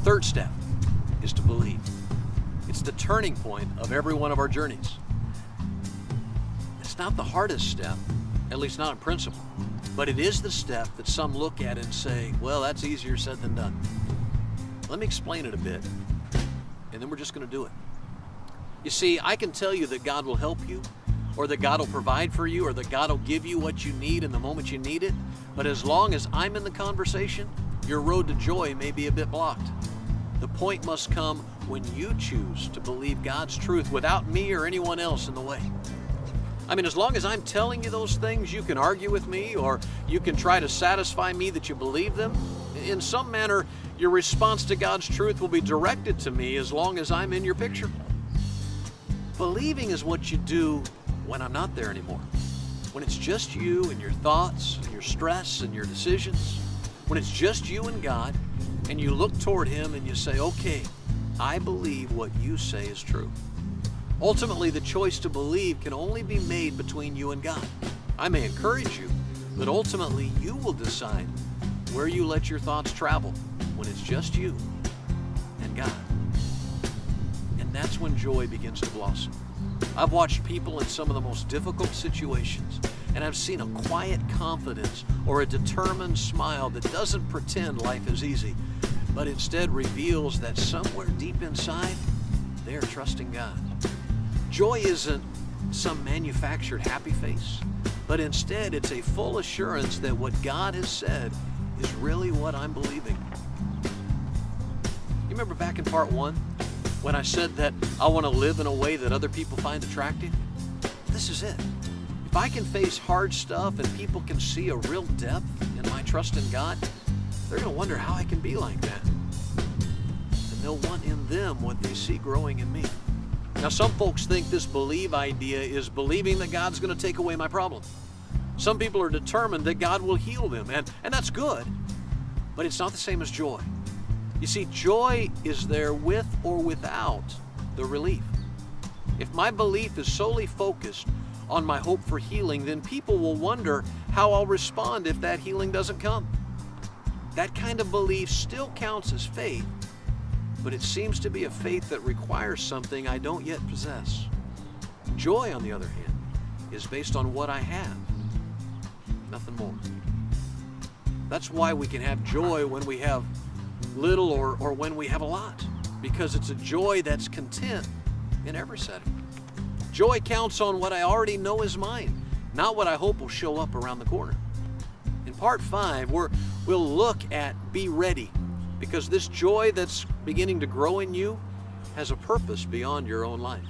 third step is to believe. It's the turning point of every one of our journeys. It's not the hardest step, at least not in principle, but it is the step that some look at and say, well, that's easier said than done. Let me explain it a bit, and then we're just going to do it. You see, I can tell you that God will help you, or that God will provide for you, or that God will give you what you need in the moment you need it, but as long as I'm in the conversation, your road to joy may be a bit blocked. The point must come when you choose to believe God's truth without me or anyone else in the way. I mean, as long as I'm telling you those things, you can argue with me, or you can try to satisfy me that you believe them. In some manner, your response to God's truth will be directed to me as long as I'm in your picture. Believing is what you do when I'm not there anymore. When it's just you and your thoughts and your stress and your decisions. When it's just you and God, and you look toward Him and you say, okay, I believe what you say is true. Ultimately, the choice to believe can only be made between you and God. I may encourage you, but ultimately you will decide where you let your thoughts travel when it's just you and God. And that's when joy begins to blossom. I've watched people in some of the most difficult situations, and I've seen a quiet confidence or a determined smile that doesn't pretend life is easy, but instead reveals that somewhere deep inside, they are trusting God. Joy isn't some manufactured happy face, but instead it's a full assurance that what God has said is really what I'm believing. You remember back in part 1 when I said that I want to live in a way that other people find attractive? This is it. If I can face hard stuff and people can see a real depth in my trust in God, they're going to wonder how I can be like that. And they'll want in them what they see growing in me. Now, some folks think this believe idea is believing that God's going to take away my problem. Some people are determined that God will heal them, and that's good, but it's not the same as joy. You see, joy is there with or without the relief. If my belief is solely focused on my hope for healing, then people will wonder how I'll respond if that healing doesn't come. That kind of belief still counts as faith, but it seems to be a faith that requires something I don't yet possess. Joy, on the other hand, is based on what I have, nothing more. That's why we can have joy when we have little or when we have a lot, because it's a joy that's content in every setting. Joy counts on what I already know is mine, not what I hope will show up around the corner. In part 5, we'll look at be ready, because this joy that's beginning to grow in you has a purpose beyond your own life.